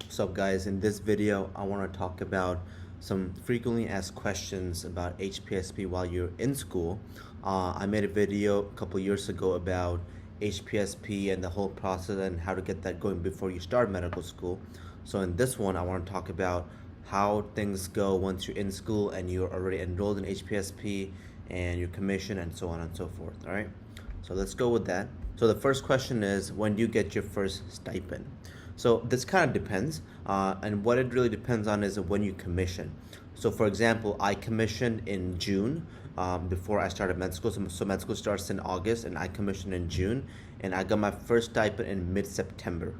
What's up, guys? In this video I want to talk about some frequently asked questions about HPSP while you're in school. I made a video a couple years ago about HPSP and the whole process and how to get that going before you start medical school. So in this one I want to talk about how things go once you're in school and you're already enrolled in HPSP and your commission and so on and so forth. All right, so let's go with that. So the first question is, when do you get your first stipend? So this kind of depends, and what it really depends on is when you commission. So for example, I commissioned in June before I started med school. So med school starts in August, and I commissioned in June, and I got my first stipend in mid-September.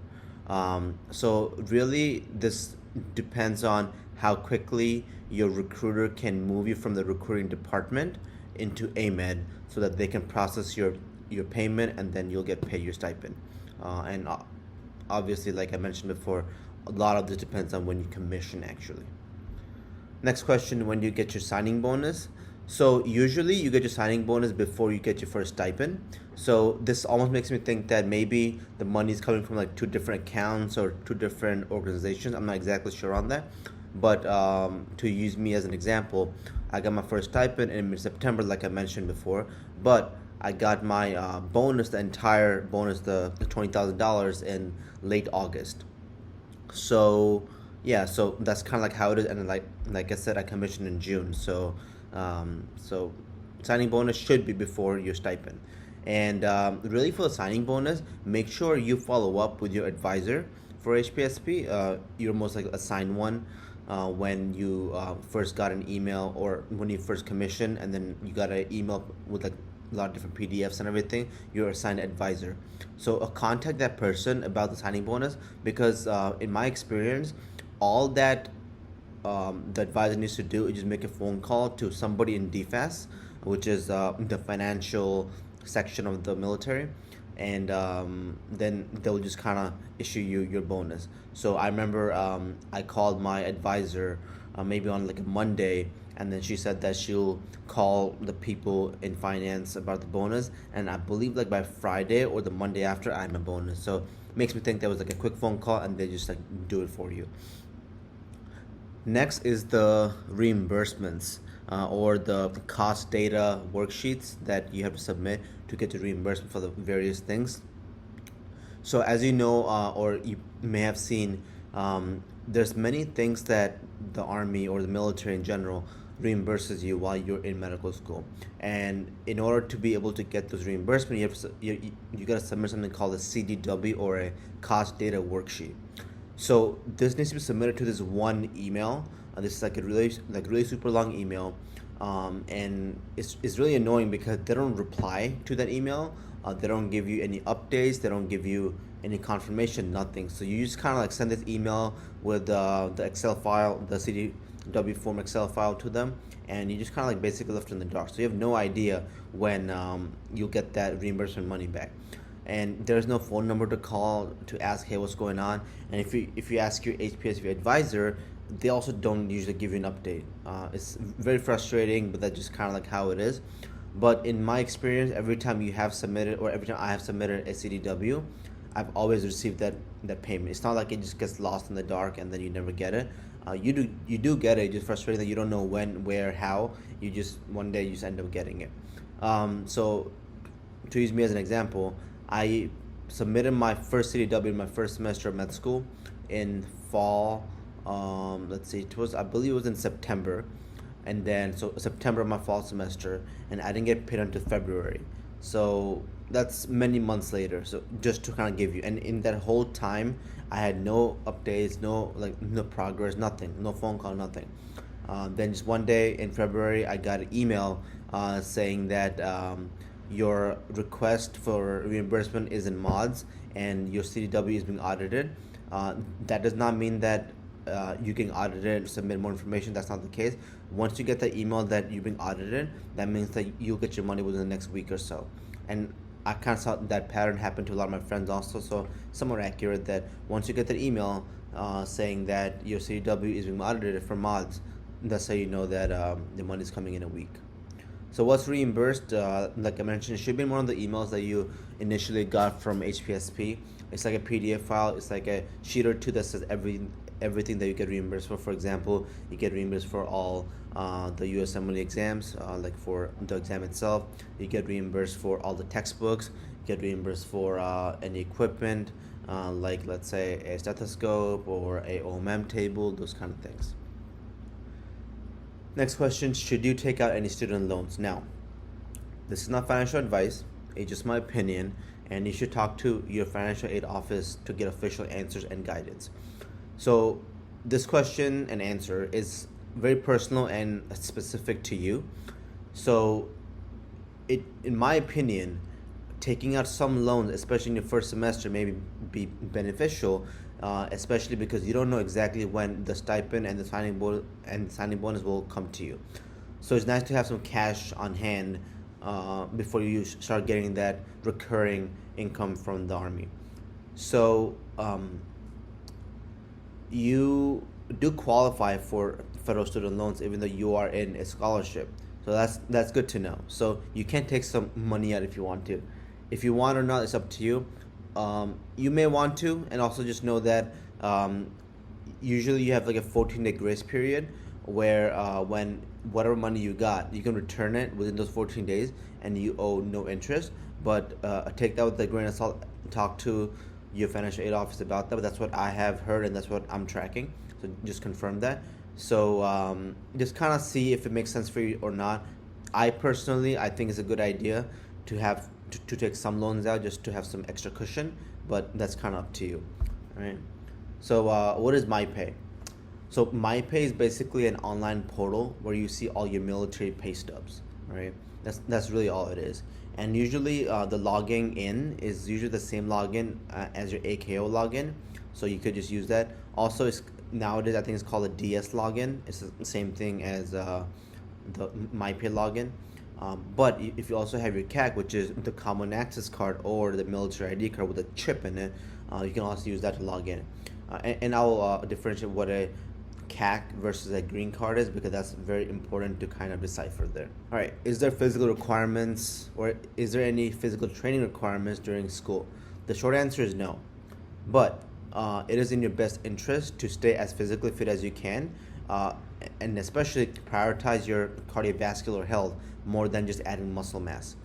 So really, this depends on how quickly your recruiter can move you from the recruiting department into AMED so that they can process your payment, and then you'll get paid your stipend. And obviously, like I mentioned before, a lot of this depends on when you commission actually. Next question, when do you get your signing bonus? So usually you get your signing bonus before you get your first stipend. So this almost makes me think that maybe the money is coming from like two different accounts or two different organizations. I'm not exactly sure on that. But to use me as an example, I got my first stipend in mid-September, like I mentioned before. But I got my bonus, the entire bonus, the $20,000 in late August. So yeah, so that's kind of like how it is. And like I said, I commissioned in June. So signing bonus should be before your stipend. And really, for the signing bonus, make sure you follow up with your advisor for HPSP. You're most likely assigned one when you first got an email, or when you first commissioned, and then you got an email with like a lot of different PDFs and everything. You're assigned advisor. So contact that person about the signing bonus, because in my experience, all that the advisor needs to do is just make a phone call to somebody in DFAS, which is the financial section of the military, and then they'll just kind of issue you your bonus. So I remember I called my advisor maybe on like a Monday, and then she said that she'll call the people in finance about the bonus, and I believe like by Friday or the Monday after, I had my bonus. So it makes me think that was like a quick phone call and they just like do it for you. Next is the reimbursements, or the cost data worksheets that you have to submit to get the reimbursement for the various things. So as you know, or you may have seen, there's many things that the Army or the military in general reimburses you while you're in medical school. And in order to be able to get those reimbursements, you got to submit something called a CDW, or a cost data worksheet. So this needs to be submitted to this one email. This is like a really super long email, and it's really annoying because they don't reply to that email. They don't give you any updates. They don't give you any confirmation. Nothing. So you just kind of like send this email with the Excel file, the CDW form Excel file to them, and you just kind of like basically left in the dark. So you have no idea when you'll get that reimbursement money back. And there's no phone number to call to ask, hey, what's going on? And if you ask your HPSP advisor, they also don't usually give you an update. It's very frustrating, but that's just kind of like how it is. But in my experience, every time you have submitted, or every time I have submitted a CDW, I've always received that payment. It's not like it just gets lost in the dark and then you never get it. You do get it. It's just frustrating that you don't know when, where, how. You just one day you just end up getting it. So to use me as an example, I submitted my first CDW in my first semester of med school in fall. Let's see, I believe it was in September, and then so September of my fall semester, and I didn't get paid until February. So that's many months later. So just to kind of give you, and in that whole time, I had no updates, no progress, nothing, no phone call, nothing. Then just one day in February, I got an email saying that your request for reimbursement is in mods and your CDW is being audited. That does not mean that you can audit it, submit more information. That's not the case. Once you get the email that you've been audited, that means that you'll get your money within the next week or so. And I kind of saw that pattern happen to a lot of my friends also, so somewhat accurate that once you get that email saying that your CDW is being audited for mods, that's how you know that the money is coming in a week. So what's reimbursed, like I mentioned, it should be in one of the emails that you initially got from HPSP. It's like a PDF file. It's like a sheet or two that says everything that you get reimbursed for. For example, you get reimbursed for all the USMLE exams, like for the exam itself. You get reimbursed for all the textbooks. You get reimbursed for any equipment, like let's say a stethoscope or a OMM table, those kind of things. Next question, should you take out any student loans? Now, this is not financial advice, it's just my opinion, and you should talk to your financial aid office to get official answers and guidance. So this question and answer is very personal and specific to you. So in my opinion, taking out some loans, especially in your first semester, may be beneficial, especially because you don't know exactly when the stipend and the signing bonus will come to you. So it's nice to have some cash on hand before you start getting that recurring income from the Army. So you do qualify for federal student loans even though you are in a scholarship. So that's good to know. So you can take some money out if you want to. If you want or not, it's up to you. You may want to, and also just know that usually you have like a 14-day grace period where when whatever money you got, you can return it within those 14 days and you owe no interest. But take that with a grain of salt. Talk to your financial aid office about that. But that's what I have heard and that's what I'm tracking. So just confirm that. So just kind of see if it makes sense for you or not. I think it's a good idea to have to take some loans out just to have some extra cushion, but that's kind of up to you. All right. So what is MyPay? So MyPay is basically an online portal where you see all your military pay stubs. Right. That's really all it is. And usually the logging in is usually the same login as your AKO login, so you could just use that. Also, nowadays I think it's called a DS login. It's the same thing as the MyPay login. But if you also have your CAC, which is the Common Access Card or the military ID card with a chip in it, you can also use that to log in. And I'll differentiate what a CAC versus a green card is, because that's very important to kind of decipher there. All right, is there physical requirements or is there any physical training requirements during school? The short answer is no, but it is in your best interest to stay as physically fit as you can, and especially prioritize your cardiovascular health more than just adding muscle mass.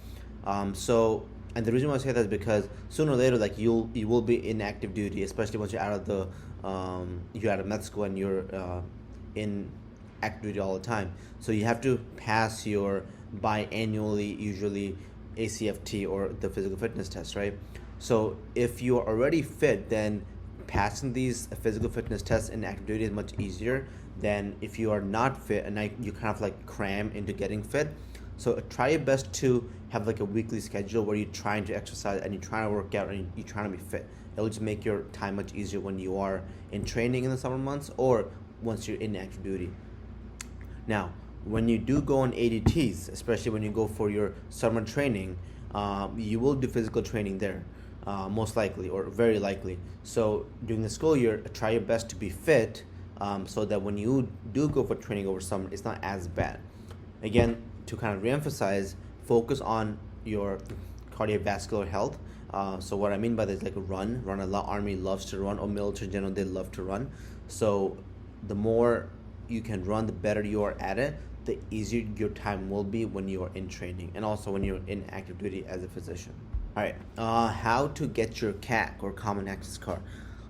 And the reason why I say that is because sooner or later, like you will be in active duty, especially once you're out of med school and you're in active duty all the time. So you have to pass your biannually, usually ACFT or the physical fitness test, right? So if you are already fit, then passing these physical fitness tests in active duty is much easier than if you are not fit and you kind of like cram into getting fit. So try your best to have like a weekly schedule where you're trying to exercise and you're trying to work out and you're trying to be fit. It'll just make your time much easier when you are in training in the summer months or once you're in active duty. Now, when you do go on ADTs, especially when you go for your summer training, you will do physical training there, most likely or very likely. So during the school year, try your best to be fit so that when you do go for training over summer, it's not as bad. Again, to kind of reemphasize, focus on your cardiovascular health. So what I mean by this is like run a lot. Army loves to run, or military in general, they love to run. So the more you can run, the better you are at it, the easier your time will be when you are in training and also when you're in active duty as a physician. All right, how to get your CAC or Common Access Card.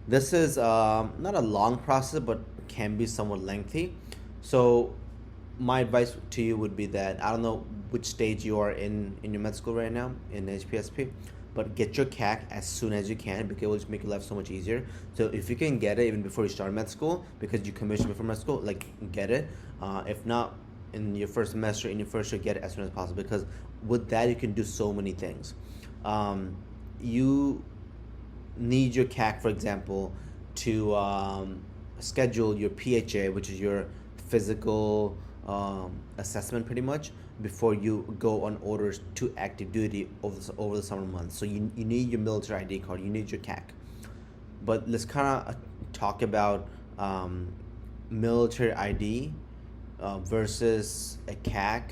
This is not a long process, but can be somewhat lengthy. So my advice to you would be that, I don't know which stage you are in your med school right now, in HPSP, but get your CAC as soon as you can, because it will just make your life so much easier. So if you can get it even before you start med school, because you commissioned before med school, like get it. If not, in your first semester, in your first year, get it as soon as possible, because with that you can do so many things. You need your CAC, for example, to schedule your PHA, which is your physical assessment pretty much, before you go on orders to active duty over the summer months. So you need your military ID card, you need your CAC. But let's kind of talk about military ID versus a CAC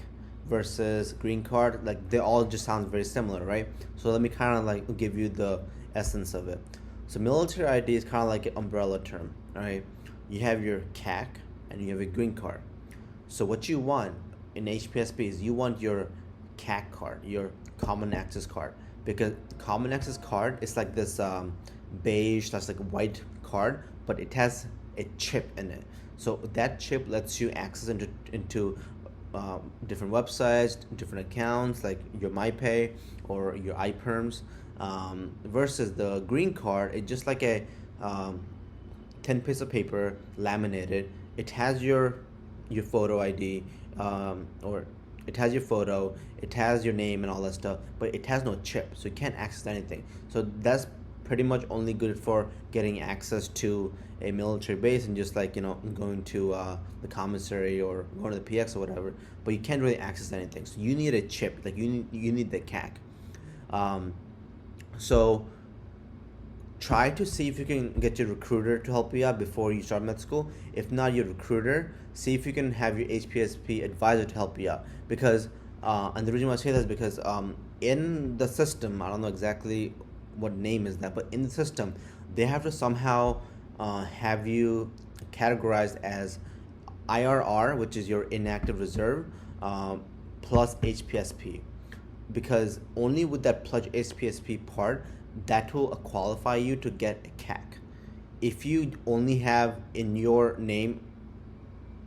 versus green card. Like they all just sound very similar, right? So let me kind of like give you the essence of it. So military ID is kind of like an umbrella term, right? You have your CAC and you have a green card. So what you want in HPSP is you want your CAC card, your common access card, because common access card is like this beige that's like a white card, but it has a chip in it. So that chip lets you access into different websites, different accounts like your MyPay or your iPerms. Versus the green card, it's just like a 10 piece of paper laminated. It has your photo ID, or it has your photo, it has your name and all that stuff, but it has no chip, so you can't access anything. So that's pretty much only good for getting access to a military base and just like going to the commissary or going to the PX or whatever. But you can't really access anything. So you need a chip, like you need the CAC. So try to see if you can get your recruiter to help you out before you start med school. If not your recruiter, see if you can have your HPSP advisor to help you out. Because, and the reason why I say that is because in the system, I don't know exactly what name is that, but in the system, they have to somehow have you categorized as IRR, which is your inactive reserve, plus HPSP. Because only with that plus HPSP part, that will qualify you to get a CAC. If you only have in your name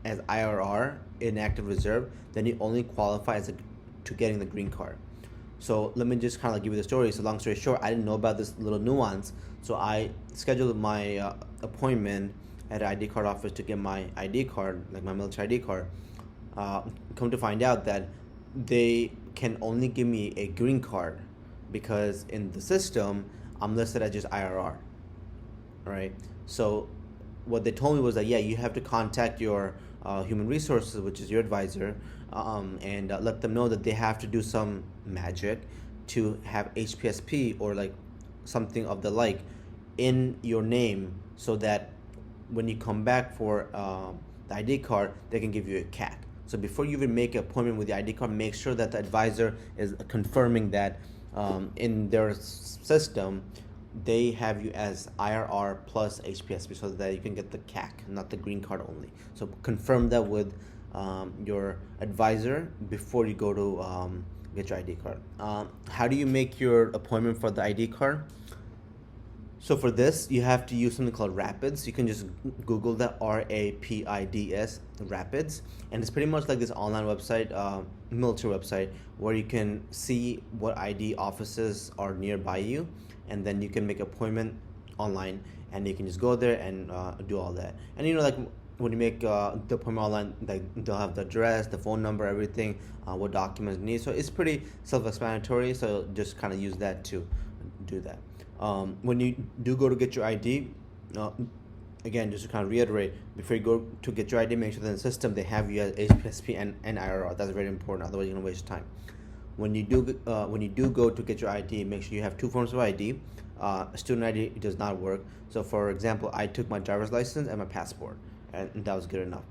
as IRR, inactive reserve, then you only qualify to getting the green card. So let me just kind of give you the story. So long story short, I didn't know about this little nuance. So I scheduled my appointment at an ID card office to get my ID card, like my military ID card. Come to find out that they can only give me a green card because in the system, I'm listed as just IRR, right? So what they told me was that, yeah, you have to contact your human resources, which is your advisor, and let them know that they have to do some magic to have HPSP or like something of the like in your name, so that when you come back for the ID card, they can give you a CAC. So before you even make an appointment with the ID card, make sure that the advisor is confirming that in their system, they have you as IRR plus HPSP, so that you can get the CAC, not the green card only. So confirm that with your advisor before you go to get your ID card. How do you make your appointment for the ID card? So for this, you have to use something called Rapids. You can just Google that, RAPIDS, Rapids. And it's pretty much like this online website, military website, where you can see what ID offices are nearby you. And then you can make an appointment online, and you can just go there and do all that. And like when you make the appointment online, like they'll have the address, the phone number, everything, what documents you need. So it's pretty self-explanatory. So just kind of use that to do that. When you do go to get your ID, again, just to kind of reiterate, before you go to get your ID, make sure that in the system they have you as HPSP and IRR. That's very important. Otherwise, you're gonna waste time. When you do go to get your ID, make sure you have two forms of ID. Student ID does not work. So, for example, I took my driver's license and my passport, and that was good enough.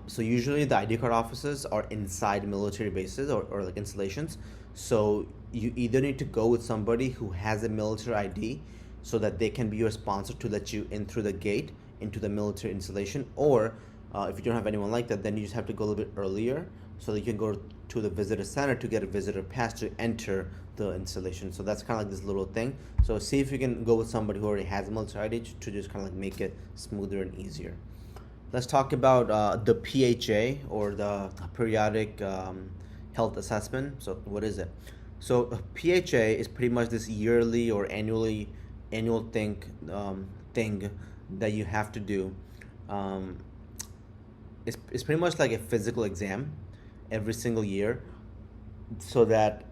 So usually the ID card offices are inside military bases or like installations. So you either need to go with somebody who has a military ID so that they can be your sponsor to let you in through the gate into the military installation, or if you don't have anyone like that, then you just have to go a little bit earlier so that you can go to the visitor center to get a visitor pass to enter the installation. So that's kind of like this little thing. So see if you can go with somebody who already has a military ID to just kind of like make it smoother and easier. Let's talk about the PHA, or the periodic health assessment. So what is it? So PHA is pretty much this yearly or annual thing that you have to do. It's pretty much like a physical exam every single year, so that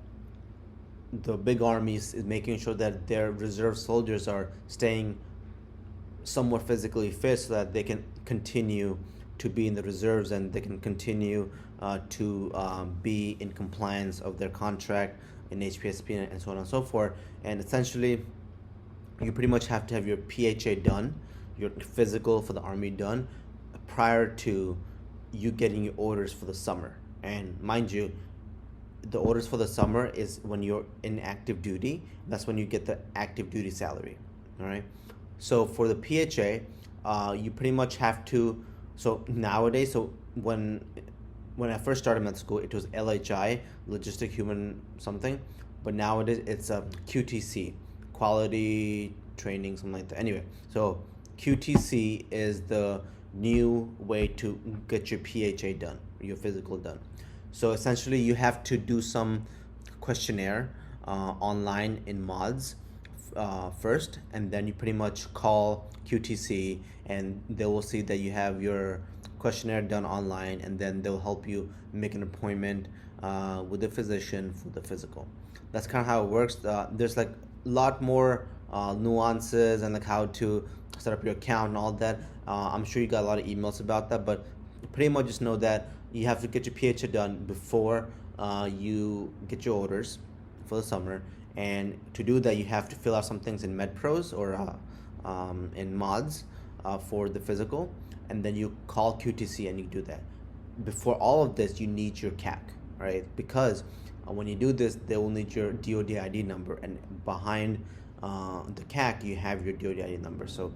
the big armies is making sure that their reserve soldiers are staying somewhat physically fit, so that they can continue to be in the reserves and they can continue to be in compliance of their contract in HPSP and so on and so forth. And essentially, you pretty much have to have your PHA done, your physical for the Army done, prior to you getting your orders for the summer. And mind you, the orders for the summer is when you're in active duty. That's when you get the active duty salary. All right. So for the PHA, you pretty much have to. So nowadays, so when I first started med school, it was LHI, logistic human something, but nowadays it's a QTC, quality training, something like that. Anyway, so QTC is the new way to get your PHA done, your physical done. So essentially, you have to do some questionnaire online in mods first, and then you pretty much call QTC, and they will see that you have your questionnaire done online, and then they'll help you make an appointment with the physician for the physical. That's kind of how it works. There's like a lot more nuances and like how to set up your account and all that. I'm sure you got a lot of emails about that, but pretty much just know that you have to get your PHA done before you get your orders for the summer. And to do that, you have to fill out some things in MedPros or in mods for the physical, and then you call QTC and you do that. Before all of this, you need your CAC, right? Because when you do this, they will need your DoD ID number, and behind the CAC, you have your DoD ID number. So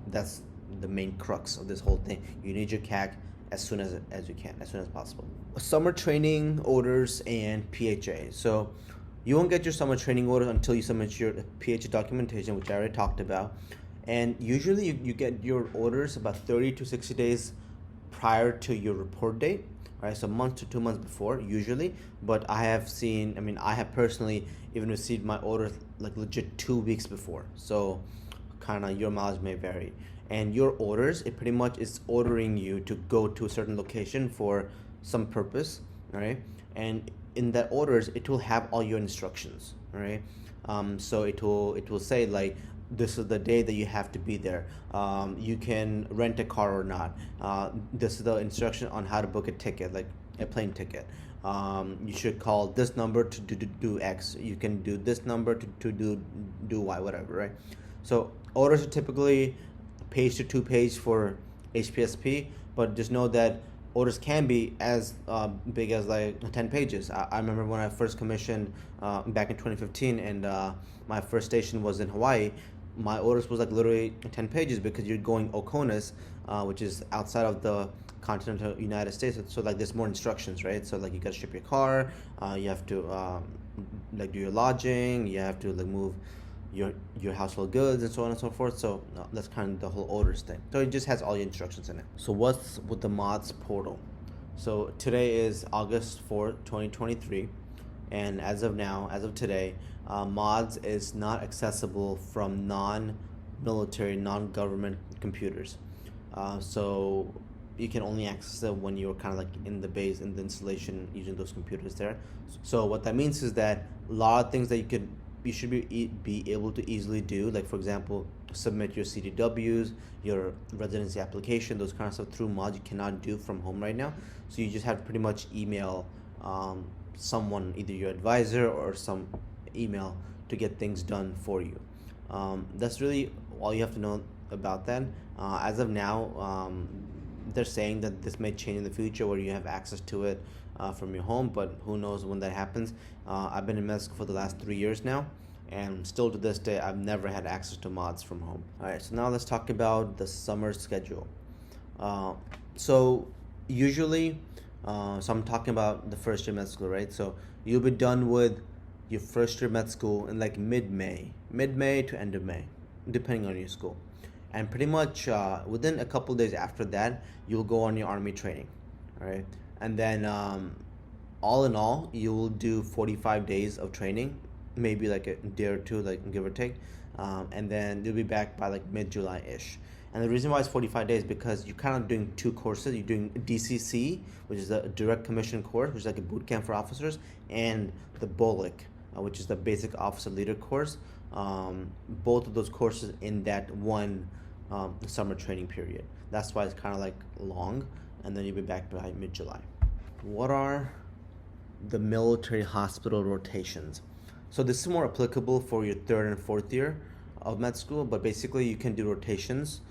that's the main crux of this whole thing. You need your CAC as soon as you can, as soon as possible. Summer training orders and PHA. So you won't get your summer training order until you submit your PHA documentation, which I already talked about. And usually you get your orders about 30 to 60 days prior to your report date, right? So a month to 2 months before, usually. But I have personally even received my order like legit 2 weeks before. So kind of your mileage may vary. And your orders, it pretty much is ordering you to go to a certain location for some purpose, right? And in that orders, it will have all your instructions, right? So it will say like, this is the day that you have to be there. You can rent a car or not. This is the instruction on how to book a ticket, like a plane ticket. You should call this number to do X. You can do this number to do Y, whatever, right? So orders are typically page to 2 page for HPSP, but just know that orders can be as big as like 10 pages. I remember when I first commissioned back in 2015, and my first station was in Hawaii. My orders was like literally 10 pages because you're going Oconus, which is outside of the continental United States. So like there's more instructions, right? So like you gotta ship your car, you have to like do your lodging, you have to like move your household goods and so on and so forth. So that's kind of the whole orders thing. So it just has all your instructions in it. So what's with the mods portal? So today is August 4th, 2023, and as of today, mods is not accessible from non-military, non-government computers. So you can only access it when you're kind of like in the base, in the installation, using those computers there. So what that means is that a lot of things that you should be able to easily do, like for example, submit your CDWs, your residency application, those kind of stuff through mods you cannot do from home right now. So you just have to pretty much email someone, either your advisor or some email, to get things done for you. That's really all you have to know about that. As of now, they're saying that this may change in the future where you have access to it from your home, but who knows when that happens. I've been in med school for the last 3 years now, and still to this day I've never had access to mods from home. Alright, so now let's talk about the summer schedule. So usually, so I'm talking about the first year med school, right? So you'll be done with your first year med school in like mid-May to end of May, depending on your school. And pretty much within a couple days after that, you'll go on your army training, all right? And then all in all, you will do 45 days of training, maybe like a day or two, like give or take, and then you'll be back by like mid-July-ish. And the reason why it's 45 days is because you're kind of doing two courses. You're doing DCC, which is a direct commission course, which is like a boot camp for officers, and the BOLIC, which is the basic officer leader course. Both of those courses in that one summer training period. That's why it's kind of like long, and then you'll be back by mid-July. What are the military hospital rotations? So this is more applicable for your third and fourth year of med school, but basically you can do rotations,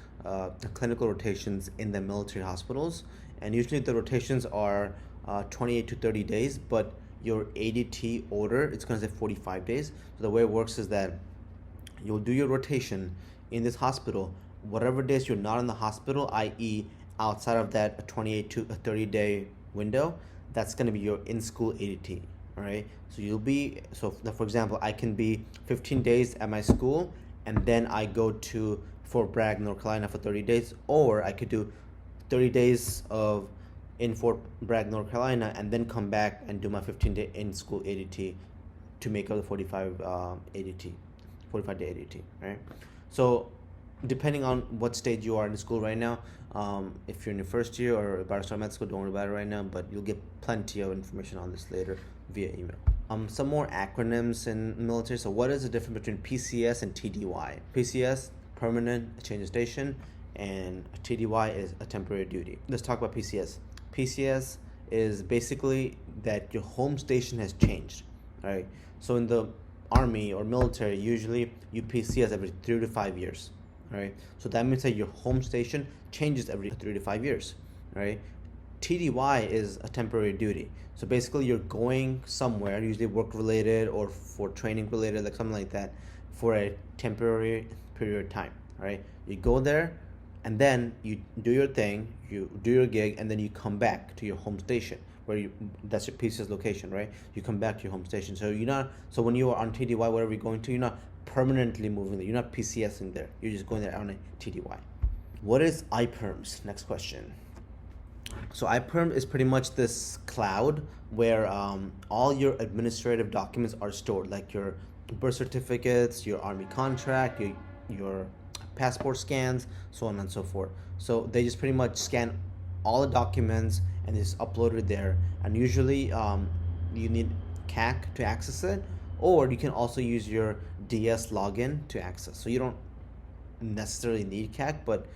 clinical rotations in the military hospitals, and usually the rotations are 28 to 30 days, but your ADT order, it's going to say 45 days. So the way it works is that you'll do your rotation in this hospital, whatever days you're not in the hospital, i.e. outside of that 28 to 30-day window, that's going to be your in-school ADT, all right? So you'll be, so for example, I can be 15 days at my school, and then I go to Fort Bragg, North Carolina for 30 days, or I could do 30 days of in Fort Bragg, North Carolina, and then come back and do my 15-day in-school ADT to make up the 45 ADT, 45-day ADT, right? So depending on what stage you are in school right now, if you're in your first year or about to start med school, don't worry about it right now, but you'll get plenty of information on this later via email. Some more acronyms in military. So what is the difference between PCS and TDY? PCS, permanent change of station, and TDY is a temporary duty. Let's talk about PCS. PCS is basically that your home station has changed, right? So in the Army or military, usually you PCS every 3 to 5 years, right? So that means that your home station changes every 3 to 5 years, right? TDY is a temporary duty. So basically you're going somewhere, usually work related or for training related, like something like that, for a temporary period of time, right? You go there and then you do your thing, you do your gig, and then you come back to your home station where that's your PCS location, right? You come back to your home station. So you're not, so when you are on TDY, wherever you're going to, you're not permanently moving there. You're not PCSing there. You're just going there on a TDY. What is iPerms? Next question. So iPerm is pretty much this cloud where all your administrative documents are stored, like your birth certificates, your Army contract, your passport scans, so on and so forth. So they just pretty much scan all the documents and just upload it there. And usually you need CAC to access it, or you can also use your DS login to access. So you don't necessarily need CAC, but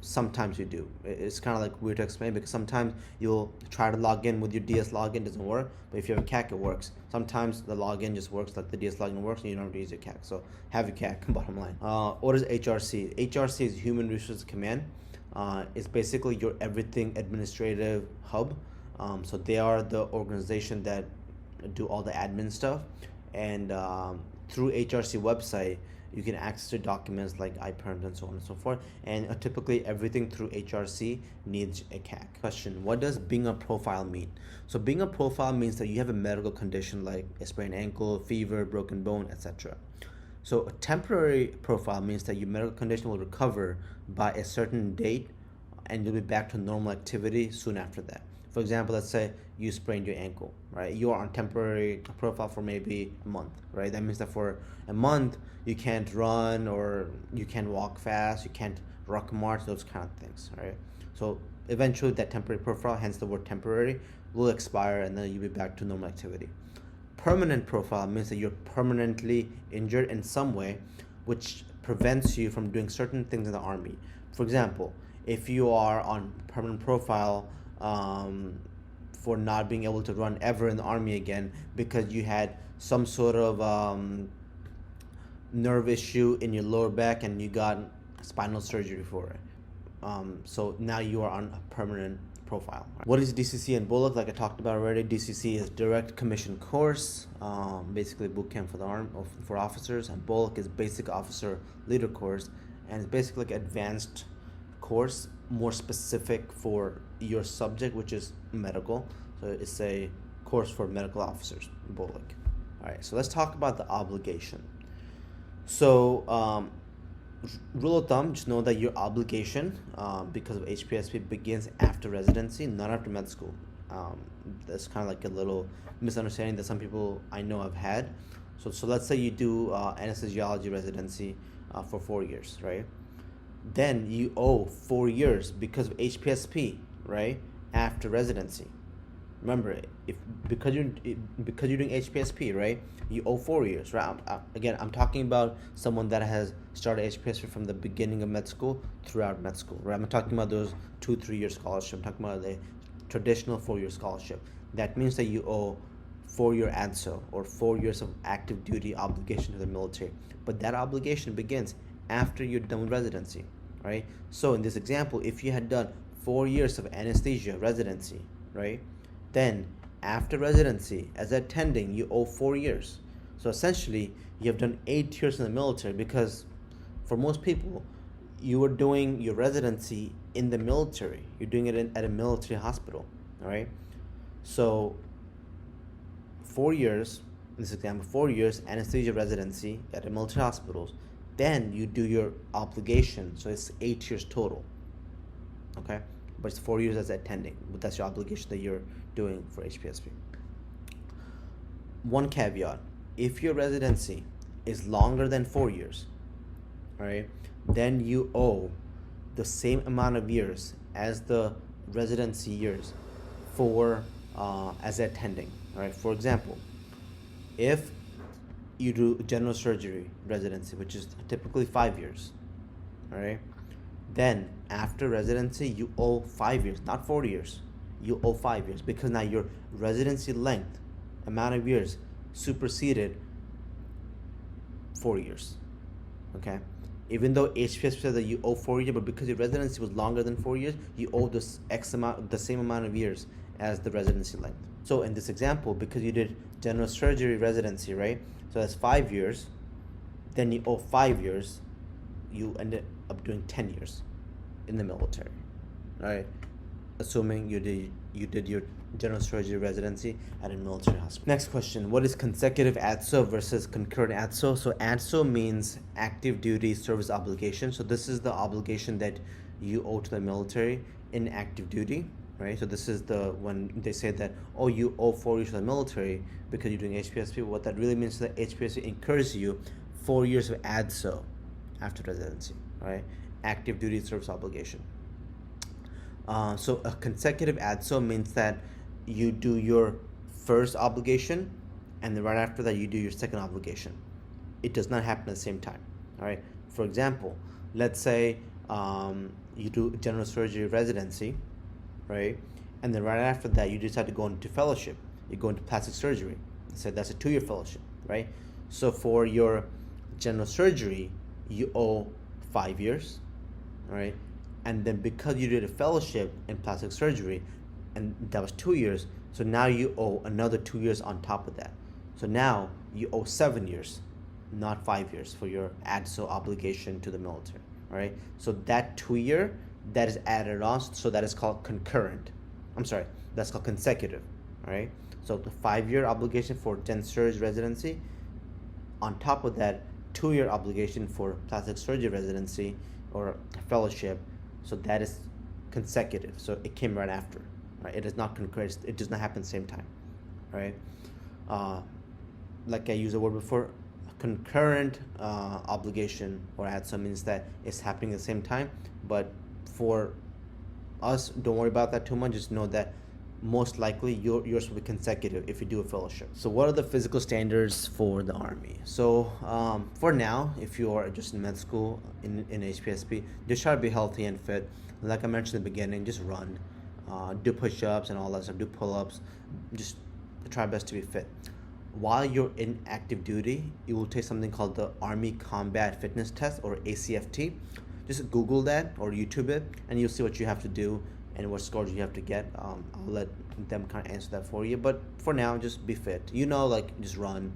sometimes you do. It's kind of like weird to explain because sometimes you'll try to log in with your DS login, doesn't work, but if you have a CAC, it works. Sometimes the login just works like the DS login works and you don't have to use your CAC. So have your CAC, bottom line. What is HRC? HRC is Human Resources Command. It's basically your everything administrative hub. So they are the organization that do all the admin stuff, and through HRC website you can access your documents like iPerms and so on and so forth, and typically everything through HRC needs a CAC. Question: what does being a profile mean? So being a profile means that you have a medical condition like a sprained ankle, fever, broken bone, etc. So a temporary profile means that your medical condition will recover by a certain date and you'll be back to normal activity soon after that. For example, let's say you sprained your ankle, right? You are on temporary profile for maybe a month, right? That means that for a month, you can't run or you can't walk fast, you can't rock march, those kind of things, right? So eventually that temporary profile, hence the word temporary, will expire and then you'll be back to normal activity. Permanent profile means that you're permanently injured in some way, which prevents you from doing certain things in the Army. For example, if you are on permanent profile for not being able to run ever in the Army again because you had some sort of nerve issue in your lower back and you got spinal surgery for it. So now you are on a permanent profile. What is DCC and BOLC? Like I talked about already, DCC is Direct Commission Course, basically boot camp for the Army, for officers, and BOLC is Basic Officer Leader Course, and it's basically like advanced course, more specific for your subject, which is medical. So it's a course for medical officers, BOLC. All right, so let's talk about the obligation. So rule of thumb, just know that your obligation because of HPSP begins after residency, not after med school. That's kind of like a little misunderstanding that some people I know have had. So let's say you do anesthesiology residency for 4 years, right? Then you owe 4 years because of HPSP, right? After residency. Remember, because you're doing HPSP, right? You owe 4 years, right? Again, I'm talking about someone that has started HPSP from the beginning of med school throughout med school, right? I'm not talking about those 2-3 year scholarship. I'm talking about the traditional 4-year scholarship. That means that you owe 4-year ANSO or 4 years of active duty obligation to the military. But that obligation begins after you're done with residency, right? So in this example, if you had done 4 years of anesthesia residency, right, then After residency, as attending, you owe 4 years. So essentially, you have done 8 years in the military, because for most people, you were doing your residency in the military. You're doing it at a military hospital, all right? So 4 years, in this example, 4 years anesthesia residency at a military hospitals. Then you do your obligation, so it's 8 years total, okay? But it's 4 years as attending, but that's your obligation that you're doing for HPSP. One caveat: if your residency is longer than 4 years, all right, then you owe the same amount of years as the residency years for as attending. All right. For example, if you do general surgery residency, which is typically 5 years, all right, then after residency you owe 5 years, not 4 years. You owe 5 years, because now your residency length, amount of years, superseded 4 years. Okay, even though HPSP said that you owe 4 years, but because your residency was longer than 4 years, you owe this X amount, the same amount of years as the residency length. So in this example, because you did general surgery residency, right? So that's 5 years. Then you owe 5 years. You ended up doing 10 years in the military, right? Assuming you did your general surgery residency at a military hospital. Next question: what is consecutive ADSO versus concurrent ADSO? So ADSO means active duty service obligation. So this is the obligation that you owe to the military in active duty, right? So this is the, when they say that, oh, you owe 4 years to the military because you're doing HPSP, what that really means is that HPSP incurs you 4 years of ADSO after residency, right? Active duty service obligation. So a consecutive ADSO means that you do your first obligation, and then right after that you do your second obligation. It does not happen at the same time. All right. For example, let's say you do general surgery residency, right? And then right after that you decide to go into fellowship. You go into plastic surgery. So that's a 2-year fellowship, right? So for your general surgery, you owe 5 years, all right? And then because you did a fellowship in plastic surgery, and that was 2 years, so now you owe another 2 years on top of that. So now you owe 7 years, not 5 years, for your ADSO obligation to the military, all right? So that 2 year, that is added on, so that is called concurrent. I'm sorry, that's called consecutive, all right? So the 5-year obligation for gen surg residency, on top of that 2-year obligation for plastic surgery residency or fellowship, so that is consecutive. So it came right after, right? It is not concurrent. It does not happen at the same time, right? Like I used the word before, concurrent obligation or ADSO means that it's happening at the same time. But for us, don't worry about that too much. Just know that most likely yours will be consecutive if you do a fellowship. So what are the physical standards for the Army? So for now, if you are just in med school in HPSP, just try to be healthy and fit. Like I mentioned in the beginning, just run, do push-ups and all that stuff, do pull-ups, just try best to be fit. While you're in active duty, you will take something called the Army Combat Fitness Test, or ACFT. Just Google that or YouTube it, and you'll see what you have to do and what scores you have to get. I'll let them kind of answer that for you. But for now, just be fit. Like just run,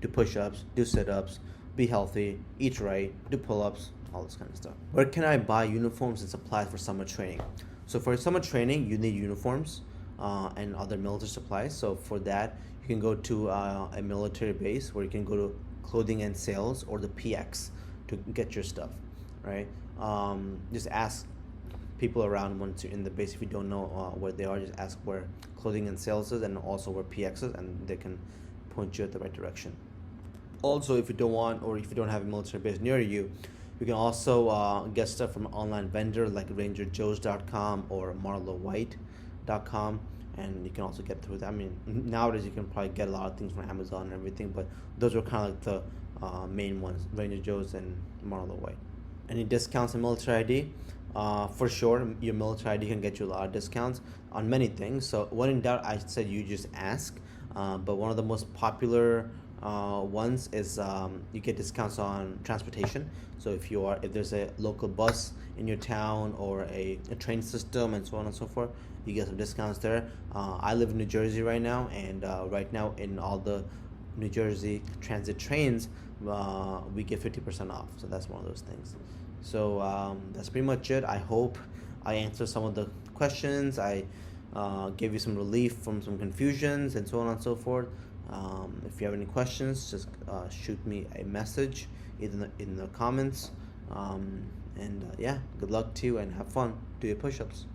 do push-ups, do sit-ups, be healthy, eat right, do pull-ups, all this kind of stuff. Where can I buy uniforms and supplies for summer training? So for summer training, you need uniforms and other military supplies. So for that, you can go to a military base, where you can go to clothing and sales or the PX to get your stuff, right? Just ask people around once you're in the base. If you don't know where they are, just ask where clothing and sales is, and also where PX is, and they can point you at the right direction. Also, if you don't want, or if you don't have a military base near you, you can also get stuff from an online vendor like rangerjoes.com or marlowhite.com, and you can also get through that. I mean, nowadays you can probably get a lot of things from Amazon and everything, but those are kind of like the main ones, Ranger Joe's and Marlow White. Any discounts on military ID? For sure, your military ID can get you a lot of discounts on many things. So when in doubt, I said you just ask. But one of the most popular Ones is you get discounts on transportation. So if there's a local bus in your town or a train system and so on and so forth, you get some discounts there. I live in New Jersey right now, and right now in all the New Jersey transit trains, we get 50% off. So that's one of those things. So that's pretty much it. I hope I answered some of the questions. I gave you some relief from some confusions and so on and so forth. If you have any questions, just shoot me a message either in the comments. Yeah, good luck to you and have fun. Do your push-ups.